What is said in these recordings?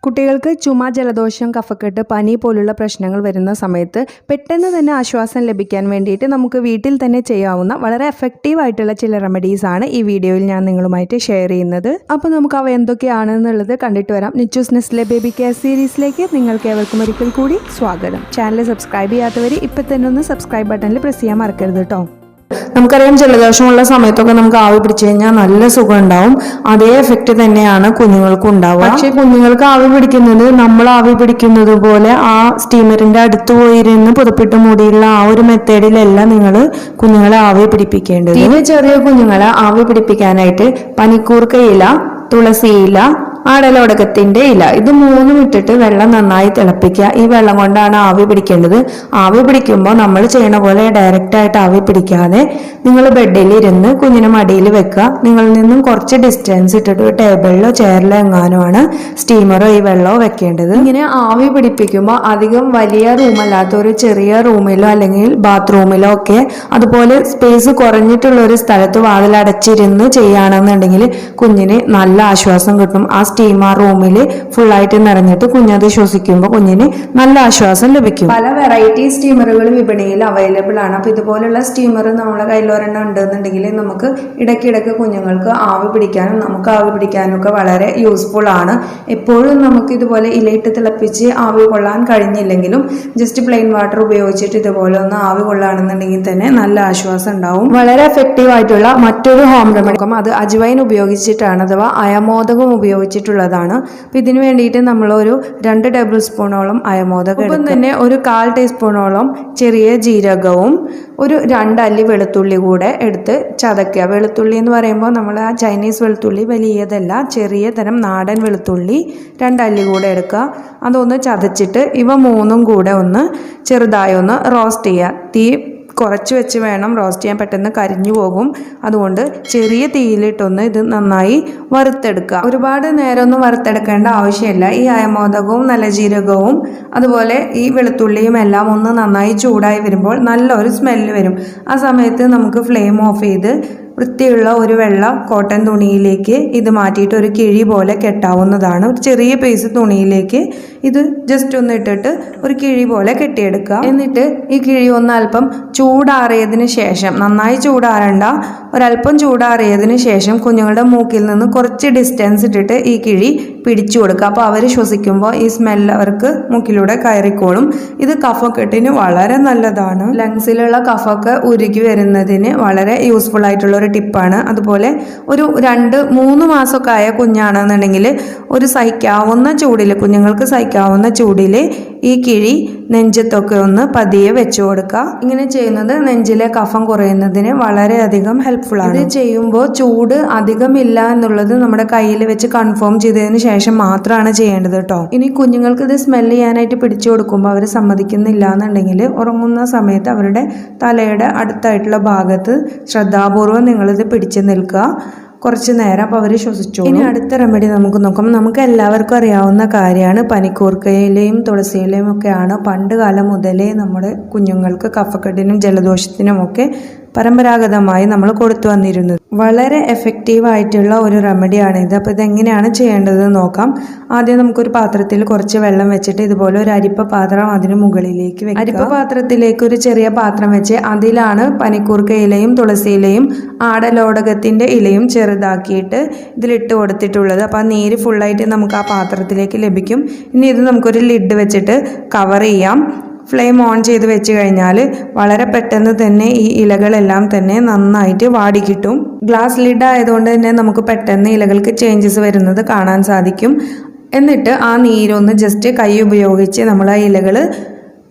കുട്ടികൾക്ക് ചുമ, ജലദോഷം, കഫക്കെട്ട്, പനി പോലുള്ള പ്രശ്നങ്ങൾ വരുന്ന സമയത്ത് പെട്ടെന്ന് തന്നെ ആശ്വാസം ലഭിക്കാൻ വേണ്ടിയിട്ട് നമുക്ക് വീട്ടിൽ തന്നെ ചെയ്യാവുന്ന വളരെ എഫക്റ്റീവ് ആയിട്ടുള്ള ചില റെമഡീസ് ആണ് ഈ വീഡിയോയിൽ ഞാൻ നിങ്ങളുമായിട്ട് ഷെയർ ചെയ്യുന്നത്. അപ്പോൾ നമുക്ക് അവ എന്തൊക്കെയാണെന്നുള്ളത് കണ്ടിട്ട് വരാം. നിച്ചൂസ്നെസ്റ്റിലെ ബേബി കെയർ സീരീസിലേക്ക് നിങ്ങൾക്ക് ഏവർക്കും ഒരിക്കൽ കൂടി സ്വാഗതം. ചാനൽ സബ്സ്ക്രൈബ് ചെയ്യാത്തവർ ഇപ്പം തന്നെ ഒന്ന് സബ്സ്ക്രൈബ് ബട്ടണിൽ പ്രസ് ചെയ്യാൻ മറക്കരുത് കേട്ടോ. നമുക്കറിയാം, ജലദോഷമുള്ള സമയത്തൊക്കെ നമുക്ക് ആവി പിടിച്ചു കഴിഞ്ഞാൽ നല്ല സുഖം ഉണ്ടാവും. അതേ എഫക്റ്റ് തന്നെയാണ് കുഞ്ഞുങ്ങൾക്ക് ഉണ്ടാവുക. പക്ഷേ കുഞ്ഞുങ്ങൾക്ക് ആവി പിടിക്കുന്നത് നമ്മൾ ആവി പിടിക്കുന്നത് പോലെ ആ സ്റ്റീമറിന്റെ അടുത്ത് പോയിരുന്ന് പുതപ്പിട്ട് മൂടിയുള്ള ആ ഒരു മെത്തേഡിലല്ല നിങ്ങൾ കുഞ്ഞുങ്ങളെ ആവി പിടിപ്പിക്കേണ്ടത്. തീരെ ചെറിയ കുഞ്ഞുങ്ങളെ ആവി പിടിപ്പിക്കാനായിട്ട് പനിക്കൂർക്ക ഇല, തുളസി ഇല, ആടലോടകത്തിന്റെ ഇല, ഇത് മൂന്നും ഇട്ടിട്ട് വെള്ളം നന്നായി തിളപ്പിക്കുക. ഈ വെള്ളം കൊണ്ടാണ് ആവി പിടിക്കേണ്ടത്. ആവി പിടിക്കുമ്പോൾ നമ്മൾ ചെയ്യണ പോലെ ഡയറക്റ്റ് ആയിട്ട് ആവി പിടിക്കാതെ നിങ്ങൾ ബെഡിൽ ഇരുന്ന് കുഞ്ഞിനെ മടിയിൽ വെക്കുക. നിങ്ങളിൽ നിന്നും കുറച്ച് ഡിസ്റ്റൻസ് ഇട്ടിട്ട് ടേബിളിലോ ചെയറിലോ എങ്ങാനുമാണ് സ്റ്റീമറോ ഈ വെള്ളമോ വെക്കേണ്ടത്. ഇങ്ങനെ ആവി പിടിപ്പിക്കുമ്പോൾ അധികം വലിയ റൂമല്ലാത്ത ഒരു ചെറിയ റൂമിലോ അല്ലെങ്കിൽ ബാത്റൂമിലോ ഒക്കെ, അതുപോലെ സ്പേസ് കുറഞ്ഞിട്ടുള്ള ഒരു സ്ഥലത്ത് വാതിലടച്ചിരുന്ന് ചെയ്യുകയാണെന്നുണ്ടെങ്കിൽ കുഞ്ഞിന് നല്ല ആശ്വാസം കിട്ടും. ആ സ്റ്റീം ആ റൂമിൽ ഫുള്ളായിട്ട് നിറഞ്ഞിട്ട് കുഞ്ഞത് ശ്വസിക്കുമ്പോൾ കുഞ്ഞിന് നല്ല ആശ്വാസം ലഭിക്കും. പല വെറൈറ്റി സ്റ്റീമറുകൾ വിപണിയിൽ അവൈലബിൾ ആണ്. അപ്പോൾ ഇതുപോലുള്ള സ്റ്റീമർ നമ്മുടെ കയ്യിൽ ഒരെണ്ണം ഉണ്ടെന്നുണ്ടെങ്കിൽ നമുക്ക് ഇടയ്ക്കിടയ്ക്ക് കുഞ്ഞുങ്ങൾക്ക് ആവി പിടിക്കാനും നമുക്ക് ആവി പിടിക്കാനും ഒക്കെ വളരെ യൂസ്ഫുൾ ആണ്. എപ്പോഴും നമുക്ക് ഇതുപോലെ ഇലയിട്ട് തിളപ്പിച്ച് ആവി കൊള്ളാൻ കഴിഞ്ഞില്ലെങ്കിലും ജസ്റ്റ് പ്ലെയിൻ വാട്ടർ ഉപയോഗിച്ചിട്ട് ഇതുപോലെ ഒന്ന് ആവി കൊള്ളാണെന്നുണ്ടെങ്കിൽ തന്നെ നല്ല ആശ്വാസം ഉണ്ടാവും. വളരെ എഫക്റ്റീവ് ആയിട്ടുള്ള മറ്റൊരു ഹോം റെമഡി, അത് അജ്വൈൻ ഉപയോഗിച്ചിട്ടാണ്, അഥവാ അയമോദകം ഉപയോഗിച്ചിട്ടുള്ളതാണ്. അപ്പോൾ ഇതിന് വേണ്ടിയിട്ട് നമ്മളൊരു 2 ടേബിൾ സ്പൂണോളം അയമോദകം, ഒപ്പം തന്നെ ഒരു 1/4 ടീസ്പൂണോളം ചെറിയ ജീരകവും ഒരു 2 അല്ലി വെളുത്തുള്ളി കൂടെ എടുത്ത് ചതയ്ക്കുക. വെളുത്തുള്ളി എന്ന് പറയുമ്പോൾ നമ്മൾ ആ ചൈനീസ് വെളുത്തുള്ളി വലിയതല്ല, ചെറിയ തരം നാടൻ വെളുത്തുള്ളി 2 അല്ലി കൂടെ എടുക്കുക. അതൊന്ന് ചതച്ചിട്ട് ഇവ മൂന്നും കൂടെ ഒന്ന് ചെറുതായി ഒന്ന് റോസ്റ്റ് ചെയ്യുക. തീ കുറച്ച് വെച്ച് വേണം റോസ്റ്റ് ചെയ്യാൻ, പെട്ടെന്ന് കരിഞ്ഞു പോകും. അതുകൊണ്ട് ചെറിയ തീയിലിട്ടൊന്ന് ഇത് നന്നായി വറുത്തെടുക്കുക. ഒരുപാട് നേരമൊന്നും വറുത്തെടുക്കേണ്ട ആവശ്യമില്ല. ഈ അയമോദകവും നല്ല ജീരകവും അതുപോലെ ഈ വെളുത്തുള്ളിയും എല്ലാം ഒന്ന് നന്നായി ചൂടായി വരുമ്പോൾ നല്ലൊരു സ്മെല്ല് വരും. ആ സമയത്ത് നമുക്ക് ഫ്ലെയിം ഓഫ് ചെയ്ത് വൃത്തിയുള്ള ഒരു വെള്ള കോട്ടൺ തുണിയിലേക്ക് ഇത് മാറ്റിയിട്ട് ഒരു കിഴി പോലെ കെട്ടാവുന്നതാണ്. ഒരു ചെറിയ പീസ് തുണിയിലേക്ക് ഇത് ജസ്റ്റ് ഒന്ന് ഇട്ടിട്ട് ഒരു കിഴി പോലെ കെട്ടിയെടുക്കുക. എന്നിട്ട് ഈ കിഴി ഒന്ന് അല്പം ചൂടാറിയതിന് ശേഷം, നന്നായി ചൂടാറണ്ട, ഒരല്പം ചൂടാറിയതിന് ശേഷം കുഞ്ഞുങ്ങളുടെ മൂക്കിൽ നിന്ന് കുറച്ച് ഡിസ്റ്റൻസ് ഇട്ടിട്ട് ഈ കിഴി പിടിച്ചു കൊടുക്കുക. അപ്പോൾ അവർ ശ്വസിക്കുമ്പോൾ ഈ സ്മെല്ല് അവർക്ക് മൂക്കിലൂടെ കയറിക്കോളും. ഇത് കഫക്കെട്ടിന് വളരെ നല്ലതാണ്. ലങ്സിലുള്ള കഫമൊക്കെ ഉരുകി വരുന്നതിന് വളരെ യൂസ്ഫുൾ ആയിട്ടുള്ള ഒരു ടിപ്പാണ്. അതുപോലെ ഒരു 2-3 മാസമൊക്കെ ആയ കുഞ്ഞാണെന്നുണ്ടെങ്കിൽ ഒരു സഹിക്കാവുന്ന ചൂടിൽ, കുഞ്ഞുങ്ങൾക്ക് സഹിക്കാവുന്ന ചൂടിൽ ഈ കിഴി നെഞ്ചത്തൊക്കെ ഒന്ന് പതിയെ വെച്ചു കൊടുക്കുക. ഇങ്ങനെ ചെയ്യുന്നത് നെഞ്ചിലെ കഫം കുറയുന്നതിന് വളരെയധികം ഹെൽപ്ഫുൾ ആണ്. ഇത് ചെയ്യുമ്പോൾ ചൂട് അധികമില്ല എന്നുള്ളത് നമ്മുടെ കയ്യിൽ വെച്ച് കൺഫേം ചെയ്തതിന് ശേഷം മാത്രമാണ് ചെയ്യേണ്ടത് കേട്ടോ. ഇനി കുഞ്ഞുങ്ങൾക്ക് ഇത് സ്മെല്ല് ചെയ്യാനായിട്ട് പിടിച്ചു കൊടുക്കുമ്പോൾ അവർ സമ്മതിക്കുന്നില്ല എന്നുണ്ടെങ്കിൽ ഉറങ്ങുന്ന സമയത്ത് അവരുടെ തലയുടെ അടുത്തായിട്ടുള്ള ഭാഗത്ത് ശ്രദ്ധാപൂർവം നിങ്ങളിത് പിടിച്ചു നിൽക്കുക കുറച്ച് നേരം. അപ്പോൾ അവർ ശ്വസിച്ചു. ഇനി അടുത്ത റെമഡി നമുക്ക് നോക്കാം. നമുക്ക് എല്ലാവർക്കും അറിയാവുന്ന കാര്യമാണ്, പനിക്കൂർക്കയിലെയും തുളസിയിലെയും ഒക്കെയാണ് പണ്ട് കാലം മുതലേ നമ്മുടെ കുഞ്ഞുങ്ങൾക്ക് കഫക്കെട്ടിനും ജലദോഷത്തിനും ഒക്കെ പരമ്പരാഗതമായി നമ്മൾ കൊടുത്തു വന്നിരുന്നത്. വളരെ എഫക്റ്റീവ് ആയിട്ടുള്ള ഒരു റെമഡിയാണിത്. അപ്പോൾ ഇതെങ്ങനെയാണ് ചെയ്യേണ്ടത് നോക്കാം. ആദ്യം നമുക്കൊരു പാത്രത്തിൽ കുറച്ച് വെള്ളം വെച്ചിട്ട് ഇതുപോലെ ഒരു അരിപ്പ പാത്രം അതിന് മുകളിലേക്ക് വെക്കുക. അരിപ്പ പാത്രത്തിലേക്ക് ഒരു ചെറിയ പാത്രം വെച്ച് അതിലാണ് പനിക്കൂർക്ക ഇലയും തുളസി ഇലയും ആടലോടകത്തിൻ്റെ ഇലയും ചെറുതാക്കിയിട്ട് ഇതിലിട്ട് കൊടുത്തിട്ടുള്ളത്. അപ്പോൾ ആ നീര് ഫുള്ളായിട്ട് നമുക്ക് ആ പാത്രത്തിലേക്ക് ലഭിക്കും. ഇനി ഇത് നമുക്കൊരു ലിഡ് വെച്ചിട്ട് കവർ ചെയ്യാം. ഫ്ലെയിം ഓൺ ചെയ്ത് വെച്ച് കഴിഞ്ഞാൽ വളരെ പെട്ടെന്ന് തന്നെ ഈ ഇലകളെല്ലാം തന്നെ നന്നായിട്ട് വാടി കിട്ടും. ഗ്ലാസ് ലിഡ് ആയതുകൊണ്ട് തന്നെ നമുക്ക് പെട്ടെന്ന് ഇലകൾക്ക് ചേഞ്ചസ് വരുന്നത് കാണാൻ സാധിക്കും. എന്നിട്ട് ആ നീരൊന്ന് ജസ്റ്റ് കൈ ഉപയോഗിച്ച് നമ്മൾ ആ ഇലകൾ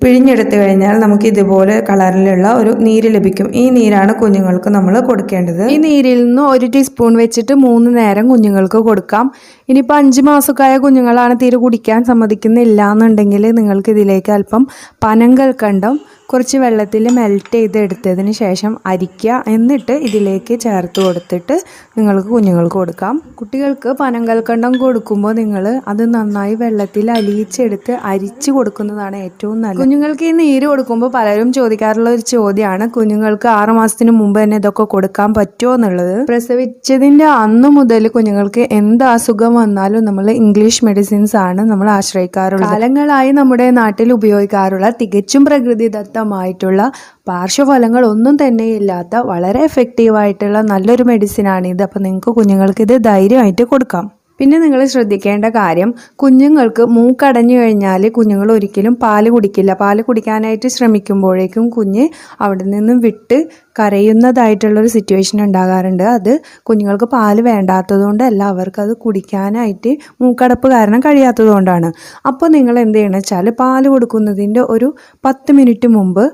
പിഴിഞ്ഞെടുത്തു കഴിഞ്ഞാൽ നമുക്ക് ഇതുപോലെ കളറിലുള്ള ഒരു നീര് ലഭിക്കും. ഈ നീരാണ് കുഞ്ഞുങ്ങൾക്ക് നമ്മൾ കൊടുക്കേണ്ടത്. ഈ നീരിൽ നിന്ന് 1 ടീസ്പൂൺ വെച്ചിട്ട് 3 നേരം കുഞ്ഞുങ്ങൾക്ക് കൊടുക്കാം. ഇനിയിപ്പോൾ 5 മാസമൊക്കെ ആയ കുഞ്ഞുങ്ങളാണ് തീരെ കുടിക്കാൻ സമ്മതിക്കുന്നില്ല എന്നുണ്ടെങ്കിൽ നിങ്ങൾക്ക് ഇതിലേക്ക് അല്പം പനങ്കൽക്കണ്ടം കുറച്ച് വെള്ളത്തിൽ മെൽറ്റ് ചെയ്തെടുത്തതിന് ശേഷം അരിക്കുക. എന്നിട്ട് ഇതിലേക്ക് ചേർത്ത് കൊടുത്തിട്ട് നിങ്ങൾക്ക് കുഞ്ഞുങ്ങൾക്ക് കൊടുക്കാം. കുട്ടികൾക്ക് പനങ്കൽക്കണ്ടം കൊടുക്കുമ്പോൾ നിങ്ങൾ അത് നന്നായി വെള്ളത്തിൽ അലിയിച്ചെടുത്ത് അരിച്ച് കൊടുക്കുന്നതാണ് ഏറ്റവും നല്ലത്. കുഞ്ഞുങ്ങൾക്ക് ഈ നീര് കൊടുക്കുമ്പോൾ പലരും ചോദിക്കാറുള്ള ഒരു ചോദ്യമാണ് കുഞ്ഞുങ്ങൾക്ക് 6 മാസത്തിന് മുമ്പ് തന്നെ ഇതൊക്കെ കൊടുക്കാൻ പറ്റുമോ എന്നുള്ളത്. പ്രസവിച്ചതിൻ്റെ അന്ന് മുതൽ കുഞ്ഞുങ്ങൾക്ക് എന്ത് അസുഖം വന്നാലും നമ്മൾ ഇംഗ്ലീഷ് മെഡിസിൻസ് ആണ് നമ്മൾ ആശ്രയിക്കാറുള്ളത്. കാലങ്ങളായി നമ്മുടെ നാട്ടിൽ ഉപയോഗിക്കാറുള്ള തികച്ചും പ്രകൃതിദത്തമായിട്ടുള്ള പാർശ്വഫലങ്ങൾ ഒന്നും തന്നെ ഇല്ലാത്ത വളരെ എഫക്റ്റീവായിട്ടുള്ള നല്ലൊരു മെഡിസിനാണിത്. അപ്പോൾ നിങ്ങൾക്ക് കുഞ്ഞുങ്ങൾക്ക് ഇത് ധൈര്യമായിട്ട് കൊടുക്കാം. പിന്നെ നിങ്ങൾ ശ്രദ്ധിക്കേണ്ട കാര്യം, കുഞ്ഞുങ്ങൾക്ക് മൂക്കടഞ്ഞു കഴിഞ്ഞാൽ കുഞ്ഞുങ്ങൾ ഒരിക്കലും പാല് കുടിക്കില്ല. പാല് കുടിക്കാനായിട്ട് ശ്രമിക്കുമ്പോഴേക്കും കുഞ്ഞ് അവിടെ നിന്നും വിട്ട് കരയുന്നതായിട്ടുള്ളൊരു സിറ്റുവേഷൻ ഉണ്ടാകാറുണ്ട്. അത് കുഞ്ഞുങ്ങൾക്ക് പാല് വേണ്ടാത്തതുകൊണ്ടല്ല, അവർക്കത് കുടിക്കാനായിട്ട് മൂക്കടപ്പ് കാരണം കഴിയാത്തതുകൊണ്ടാണ്. അപ്പോൾ നിങ്ങൾ എന്ത് ചെയ്യണമെന്ന് വെച്ചാൽ പാല് കൊടുക്കുന്നതിൻ്റെ ഒരു 10 മിനിറ്റ് മുമ്പ്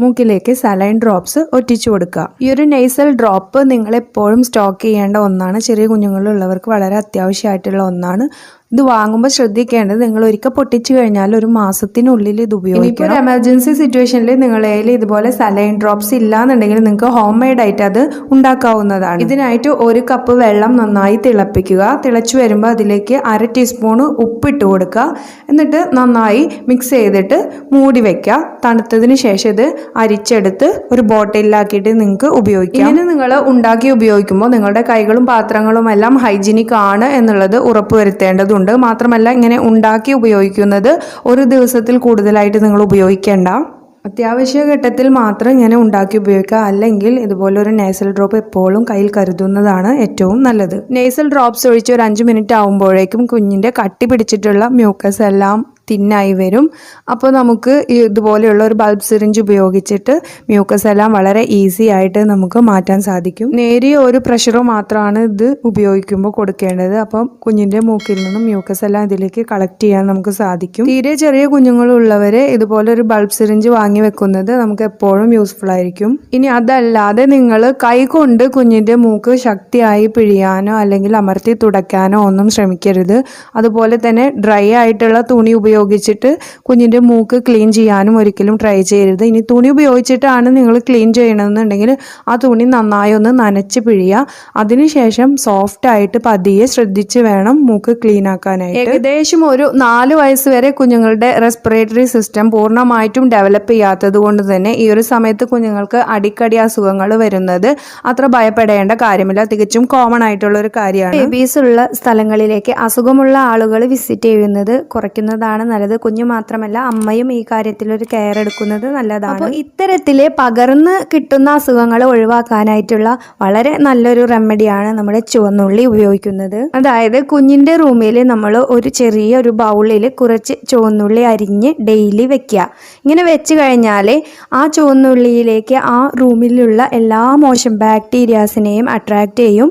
മൂക്കിലേക്ക് സലൈൻ ഡ്രോപ്സ് ഒറ്റിച്ചു കൊടുക്കുക. ഈ ഒരു നെയ്സൽ ഡ്രോപ്പ് നിങ്ങളെപ്പോഴും സ്റ്റോക്ക് ചെയ്യേണ്ട ഒന്നാണ്. ചെറിയ കുഞ്ഞുങ്ങളുള്ളവർക്ക് വളരെ അത്യാവശ്യമായിട്ടുള്ള ഒന്നാണ്. ഇത് വാങ്ങുമ്പോൾ ശ്രദ്ധിക്കേണ്ടത്, നിങ്ങൾ ഒരിക്കൽ പൊട്ടിച്ചു കഴിഞ്ഞാൽ 1 മാസത്തിനുള്ളിൽ ഇത് ഉപയോഗിക്കണം. ഒരു എമർജൻസി സിറ്റുവേഷനിൽ നിങ്ങളുടെ കയ്യിൽ ഇതുപോലെ സലൈൻ ഡ്രോപ്സ് ഇല്ലാന്നുണ്ടെങ്കിൽ നിങ്ങൾക്ക് ഹോം മെയ്ഡ് ആയിട്ട് അത് ഉണ്ടാക്കാവുന്നതാണ്. ഇതിനായിട്ട് 1 കപ്പ് വെള്ളം നന്നായി തിളപ്പിക്കുക. തിളച്ചു വരുമ്പോൾ അതിലേക്ക് 1/2 ടീസ്പൂൺ ഉപ്പിട്ട് കൊടുക്കുക. എന്നിട്ട് നന്നായി മിക്സ് ചെയ്തിട്ട് മൂടി വെക്കുക. തണുത്തതിന് ശേഷം ഇത് അരിച്ചെടുത്ത് ഒരു ബോട്ടിലാക്കിയിട്ട് നിങ്ങൾക്ക് ഉപയോഗിക്കാം. ഇങ്ങനെ നിങ്ങൾ ഉണ്ടാക്കി ഉപയോഗിക്കുമ്പോൾ നിങ്ങളുടെ കൈകളും പാത്രങ്ങളും എല്ലാം ഹൈജീനിക് ആണ് എന്നുള്ളത് ഉറപ്പുവരുത്തേണ്ടതുണ്ട്. മാത്രമല്ല, ഇങ്ങനെ ഉണ്ടാക്കി ഉപയോഗിക്കുന്നത് 1 ദിവസത്തിൽ കൂടുതലായിട്ട് നിങ്ങൾ ഉപയോഗിക്കേണ്ട. അത്യാവശ്യ ഘട്ടത്തിൽ മാത്രം ഇങ്ങനെ ഉണ്ടാക്കി ഉപയോഗിക്കുക. അല്ലെങ്കിൽ ഇതുപോലൊരു നേസൽ ഡ്രോപ്പ് എപ്പോഴും കയ്യിൽ കരുതുന്നതാണ് ഏറ്റവും നല്ലത്. നേസൽ ഡ്രോപ്സ് ഒഴിച്ച് ഒരു 5 മിനിറ്റ് ആകുമ്പോഴേക്കും കുഞ്ഞിൻ്റെ കട്ടി പിടിച്ചിട്ടുള്ള മ്യൂക്കസ് എല്ലാം തിന്നായി വരും. അപ്പോൾ നമുക്ക് ഇതുപോലെയുള്ള ഒരു ബൾബ് സിറിഞ്ച് ഉപയോഗിച്ചിട്ട് മ്യൂക്കസ് എല്ലാം വളരെ ഈസി ആയിട്ട് നമുക്ക് മാറ്റാൻ സാധിക്കും. നേരിയ ഒരു പ്രഷറ് മാത്രമാണ് ഇത് ഉപയോഗിക്കുമ്പോൾ കൊടുക്കേണ്ടത്. അപ്പം കുഞ്ഞിൻ്റെ മൂക്കിൽ നിന്നും മ്യൂക്കസ് എല്ലാം ഇതിലേക്ക് കളക്ട് ചെയ്യാൻ നമുക്ക് സാധിക്കും. തീരെ ചെറിയ കുഞ്ഞുങ്ങളുള്ളവർ ഇതുപോലെ ഒരു ബൾബ് സിറിഞ്ച് വാങ്ങി വെക്കുന്നത് നമുക്ക് എപ്പോഴും യൂസ്ഫുൾ ആയിരിക്കും. ഇനി അതല്ലാതെ നിങ്ങൾ കൈ കൊണ്ട് കുഞ്ഞിൻ്റെ മൂക്ക് ശക്തിയായി പിഴിയാനോ അല്ലെങ്കിൽ അമർത്തി തുടയ്ക്കാനോ ഒന്നും ശ്രമിക്കരുത്. അതുപോലെ തന്നെ ഡ്രൈ ആയിട്ടുള്ള തുണി ഉപയോഗിച്ചിട്ട് കുഞ്ഞിൻ്റെ മൂക്ക് ക്ലീൻ ചെയ്യാനും ഒരിക്കലും ട്രൈ ചെയ്യരുത്. ഇനി തുണി ഉപയോഗിച്ചിട്ടാണ് നിങ്ങൾ ക്ലീൻ ചെയ്യണമെന്നുണ്ടെങ്കിൽ ആ തുണി നന്നായി ഒന്ന് നനച്ച് പിഴിയുക. അതിനുശേഷം സോഫ്റ്റായിട്ട് പതിയെ ശ്രദ്ധിച്ച് വേണം മൂക്ക് ക്ലീൻ ആക്കാനായിട്ട്. ഏകദേശം ഒരു 4 വയസ്സ് വരെ കുഞ്ഞുങ്ങളുടെ റെസ്പിറേറ്ററി സിസ്റ്റം പൂർണ്ണമായിട്ടും ഡെവലപ്പ് ചെയ്യാത്തത് കൊണ്ട് തന്നെ ഈ ഒരു സമയത്ത് കുഞ്ഞുങ്ങൾക്ക് അടിക്കടി അസുഖങ്ങൾ വരുന്നത് അത്ര ഭയപ്പെടേണ്ട കാര്യമില്ല. തികച്ചും കോമൺ ആയിട്ടുള്ള ഒരു കാര്യമാണ്. ബേബീസ് ഉള്ള സ്ഥലങ്ങളിലേക്ക് അസുഖമുള്ള ആളുകൾ വിസിറ്റ് ചെയ്യുന്നത് കുറയ്ക്കുന്നതാണ് നല്ലത്. കുഞ്ഞു മാത്രമല്ല, അമ്മയും ഈ കാര്യത്തിൽ ഒരു കെയർ എടുക്കുന്നത് നല്ലതാണ്. അപ്പോൾ ഇത്തരത്തില് പകർന്ന് കിട്ടുന്ന അസുഖങ്ങൾ ഒഴിവാക്കാനായിട്ടുള്ള വളരെ നല്ലൊരു റെമഡിയാണ് നമ്മുടെ ചുവന്നുള്ളി ഉപയോഗിക്കുന്നത്. അതായത് കുഞ്ഞിന്റെ റൂമിൽ നമ്മൾ ഒരു ചെറിയ ബൗളിൽ കുറച്ച് ചുവന്നുള്ളി അരിഞ്ഞ് ഡെയിലി വെക്കുക. ഇങ്ങനെ വെച്ച് കഴിഞ്ഞാൽ ആ ചുവന്നുള്ളിയിലേക്ക് ആ റൂമിലുള്ള എല്ലാ മോശം ബാക്ടീരിയാസിനെയും അട്രാക്റ്റ് ചെയ്യും.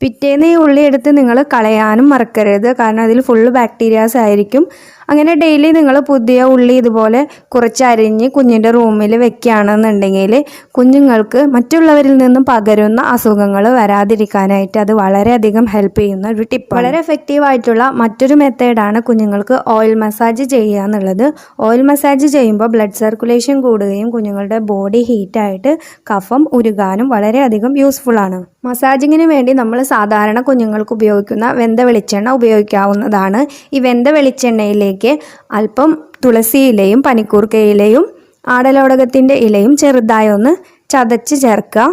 പിറ്റേന്ന് ഈ ഉള്ളി എടുത്ത് നിങ്ങൾ കളയാനും മറക്കരുത്. കാരണം അതിൽ ഫുള്ള് ബാക്ടീരിയാസ് ആയിരിക്കും. അങ്ങനെ ഡെയിലി നിങ്ങൾ പുതിയ ഉള്ളി ഇതുപോലെ കുറച്ച് അരിഞ്ഞ് കുഞ്ഞിൻ്റെ റൂമിൽ വെക്കുകയാണെന്നുണ്ടെങ്കിൽ കുഞ്ഞുങ്ങൾക്ക് മറ്റുള്ളവരിൽ നിന്നും പകരുന്ന അസുഖങ്ങൾ വരാതിരിക്കാനായിട്ട് അത് വളരെയധികം ഹെൽപ്പ് ചെയ്യുന്ന ഒരു ടിപ്പ്. വളരെ എഫക്റ്റീവായിട്ടുള്ള മറ്റൊരു മെത്തേഡാണ് കുഞ്ഞുങ്ങൾക്ക് ഓയിൽ മസാജ് ചെയ്യുക എന്നുള്ളത്. ഓയിൽ മസാജ് ചെയ്യുമ്പോൾ ബ്ലഡ് സർക്കുലേഷൻ കൂടുകയും കുഞ്ഞുങ്ങളുടെ ബോഡി ഹീറ്റായിട്ട് കഫം ഉരുകാനും വളരെയധികം യൂസ്ഫുൾ ആണ്. മസാജിങ്ങിന് വേണ്ടി നമ്മൾ സാധാരണ കുഞ്ഞുങ്ങൾക്ക് ഉപയോഗിക്കുന്ന വെന്ത വെളിച്ചെണ്ണ ഉപയോഗിക്കാവുന്നതാണ്. ഈ വെന്ത വെളിച്ചെണ്ണയിലേക്ക് അല്പം തുളസി ഇലയും പനിക്കൂർക്ക ഇലയും ആടലോടകത്തിൻ്റെ ഇലയും ചെറുതായി ഒന്ന് ചതച്ച് ചേർക്കുക.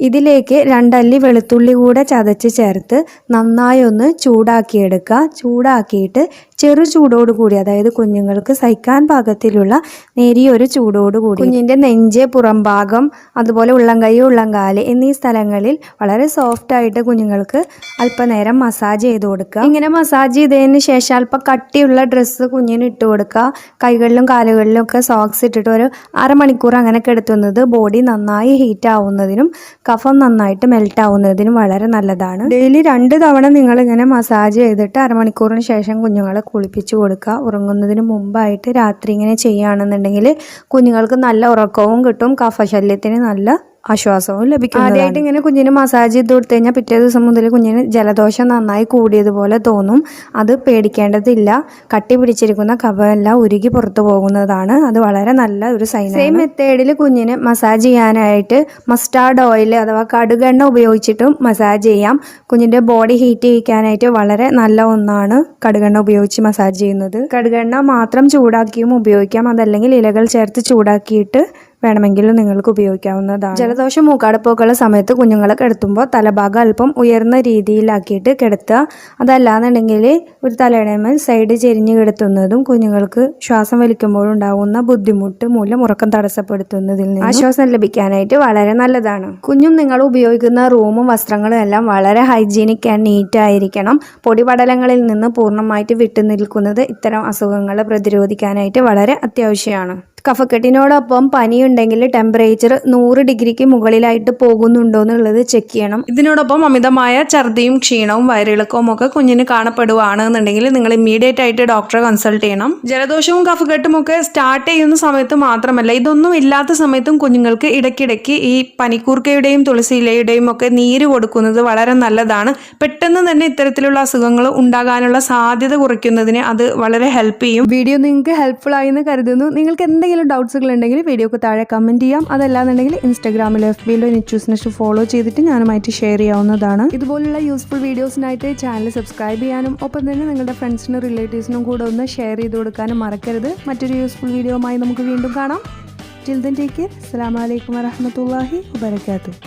ഇതിലേക്ക് 2 അല്ലി വെളുത്തുള്ളി കൂടെ ചതച്ച് ചേർത്ത് നന്നായി ഒന്ന് ചൂടാക്കിയെടുക്കുക. ചൂടാക്കിയിട്ട് ചെറു ചൂടോടുകൂടി, അതായത് കുഞ്ഞുങ്ങൾക്ക് സഹിക്കാൻ പാകത്തിലുള്ള നേരിയൊരു ചൂടോടുകൂടി കുഞ്ഞിൻ്റെ നെഞ്ച്, പുറംഭാഗം, അതുപോലെ ഉള്ളംകൈ, ഉള്ളംകാല് എന്നീ സ്ഥലങ്ങളിൽ വളരെ സോഫ്റ്റായിട്ട് കുഞ്ഞുങ്ങൾക്ക് അല്പനേരം മസാജ് ചെയ്ത് കൊടുക്കുക. ഇങ്ങനെ മസാജ് ചെയ്തതിന് ശേഷം അല്പം കട്ടിയുള്ള ഡ്രസ്സ് കുഞ്ഞിന് ഇട്ട് കൊടുക്കുക. കൈകളിലും കാലുകളിലും ഒക്കെ സോക്സ് ഇട്ടിട്ട് ഒരു 1/2 മണിക്കൂർ അങ്ങനെ കിടത്തുന്നത് ബോഡി നന്നായി ഹീറ്റ് ആവുന്നതിനും കഫം നന്നായിട്ട് മെൽറ്റ് ആവുന്നതിനും വളരെ നല്ലതാണ്. ഡെയിലി 2 തവണ നിങ്ങൾ ഇങ്ങനെ മസാജ് ചെയ്തിട്ട് 1/2 മണിക്കൂറിന് ശേഷം കുഞ്ഞുങ്ങളെ കുളിപ്പിച്ച് കൊടുക്കുക. ഉറങ്ങുന്നതിന് മുമ്പായിട്ട് രാത്രി ഇങ്ങനെ ചെയ്യുകയാണെന്നുണ്ടെങ്കിൽ കുഞ്ഞുങ്ങൾക്ക് നല്ല ഉറക്കവും കിട്ടും. കഫശല്യത്തിന് നല്ല ആശ്വാസവും ലഭിക്കും. ആദ്യമായിട്ട് ഇങ്ങനെ കുഞ്ഞിന് മസാജ് ചെയ്ത് കൊടുത്തു കഴിഞ്ഞാൽ പിറ്റേ ദിവസം മുതൽ കുഞ്ഞിന് ജലദോഷം നന്നായി കൂടിയതുപോലെ തോന്നും. അത് പേടിക്കേണ്ടതില്ല. കട്ടി പിടിച്ചിരിക്കുന്ന കഫമെല്ലാം ഉരുകി പുറത്തു പോകുന്നതാണ്. അത് വളരെ നല്ല ഒരു സൈനാണ്. സെയിം മെത്തേഡിൽ കുഞ്ഞിന് മസാജ് ചെയ്യാനായിട്ട് മസ്റ്റാർഡ് ഓയിൽ അഥവാ കടുകെണ്ണ ഉപയോഗിച്ചിട്ടും മസാജ് ചെയ്യാം. കുഞ്ഞിൻ്റെ ബോഡി ഹീറ്റ് ചെയ്യിക്കാനായിട്ട് വളരെ നല്ല ഒന്നാണ് കടുകെണ്ണ ഉപയോഗിച്ച് മസാജ് ചെയ്യുന്നത്. കടുകെണ്ണ മാത്രം ചൂടാക്കിയും ഉപയോഗിക്കാം. അതല്ലെങ്കിൽ ഇലകൾ ചേർത്ത് ചൂടാക്കിയിട്ട് വേണമെങ്കിലും നിങ്ങൾക്ക് ഉപയോഗിക്കാവുന്നതാണ്. ജലദോഷം മൂക്കടപ്പൊക്കെയുള്ള സമയത്ത് കുഞ്ഞുങ്ങളെ കിടത്തുമ്പോൾ തലഭാഗം അല്പം ഉയർന്ന രീതിയിലാക്കിയിട്ട് കിടത്തുക. അതല്ലാന്നുണ്ടെങ്കിൽ ഒരു തലയിണമേൽ സൈഡ് ചെരിഞ്ഞ് കിടത്തുന്നതും കുഞ്ഞുങ്ങൾക്ക് ശ്വാസം വലിക്കുമ്പോഴുണ്ടാകുന്ന ബുദ്ധിമുട്ട് മൂലം ഉറക്കം തടസ്സപ്പെടുത്തുന്നതിൽ നിന്ന് ആശ്വാസം ലഭിക്കാനായിട്ട് വളരെ നല്ലതാണ്. കുഞ്ഞും നിങ്ങൾ ഉപയോഗിക്കുന്ന റൂമും വസ്ത്രങ്ങളും എല്ലാം വളരെ ഹൈജീനിക് ആൻഡ് നീറ്റ് ആയിരിക്കണം. പൊടിപടലങ്ങളിൽ നിന്ന് പൂർണ്ണമായിട്ട് വിട്ടുനിൽക്കുന്നത് ഇത്തരം അസുഖങ്ങളെ പ്രതിരോധിക്കാനായിട്ട് വളരെ അത്യാവശ്യമാണ്. കഫക്കെട്ടിനോടൊപ്പം പനിയുണ്ടെങ്കിൽ ടെമ്പറേച്ചർ 100 ഡിഗ്രിക്ക് മുകളിലായിട്ട് പോകുന്നുണ്ടോ എന്നുള്ളത് ചെക്ക് ചെയ്യണം. ഇതിനോടൊപ്പം അമിതമായ ഛർദിയും ക്ഷീണവും വയറിളക്കവും ഒക്കെ കുഞ്ഞിന് കാണപ്പെടുകയാണെന്നുണ്ടെങ്കിൽ നിങ്ങൾ ഇമ്മീഡിയറ്റ് ആയിട്ട് ഡോക്ടറെ കൺസൾട്ട് ചെയ്യണം. ജലദോഷവും കഫക്കെട്ടും ഒക്കെ സ്റ്റാർട്ട് ചെയ്യുന്ന സമയത്ത് മാത്രമല്ല, ഇതൊന്നും ഇല്ലാത്ത സമയത്തും കുഞ്ഞുങ്ങൾക്ക് ഇടയ്ക്കിടയ്ക്ക് ഈ പനിക്കൂർക്കയുടെയും തുളസി ഇലയുടെയും ഒക്കെ നീര് കൊടുക്കുന്നത് വളരെ നല്ലതാണ്. പെട്ടെന്ന് തന്നെ ഇത്തരത്തിലുള്ള അസുഖങ്ങൾ ഉണ്ടാകാനുള്ള സാധ്യത കുറയ്ക്കുന്നതിന് അത് വളരെ ഹെൽപ്പ് ചെയ്യും. വീഡിയോ നിങ്ങൾക്ക് ഹെൽപ്ഫുൾ ആയി എന്ന് കരുതുന്നു. നിങ്ങൾക്ക് എന്തെങ്കിലും ഡൗട്ട്സുകൾ ഉണ്ടെങ്കിൽ വീഡിയോക്ക് താഴെ കമന്റ് ചെയ്യാം. അതല്ലാന്നുണ്ടെങ്കിൽ ഇൻസ്റ്റാഗ്രാമിലോ FBയിലോ Nichusnest ഫോളോ ചെയ്തിട്ട് ഞാനുമായിട്ട് ഷെയർ ചെയ്യാവുന്നതാണ്. ഇതുപോലുള്ള യൂസ്ഫുൾ വീഡിയോസിനായിട്ട് ചാനൽ സബ്സ്ക്രൈബ് ചെയ്യാനും ഒപ്പം തന്നെ നിങ്ങളുടെ ഫ്രണ്ട്സിനും റിലേറ്റീവ്സിനും കൂടെ ഒന്ന് ഷെയർ ചെയ്ത് കൊടുക്കാനും മറക്കരുത്. മറ്റൊരു യൂസ്ഫുൾ വീഡിയോയുമായി നമുക്ക് വീണ്ടും കാണാം. Till then take care. അസ്സലാമു അലൈക്കും വറഹ്മത്തുള്ളാഹി വബറകാതുഹു.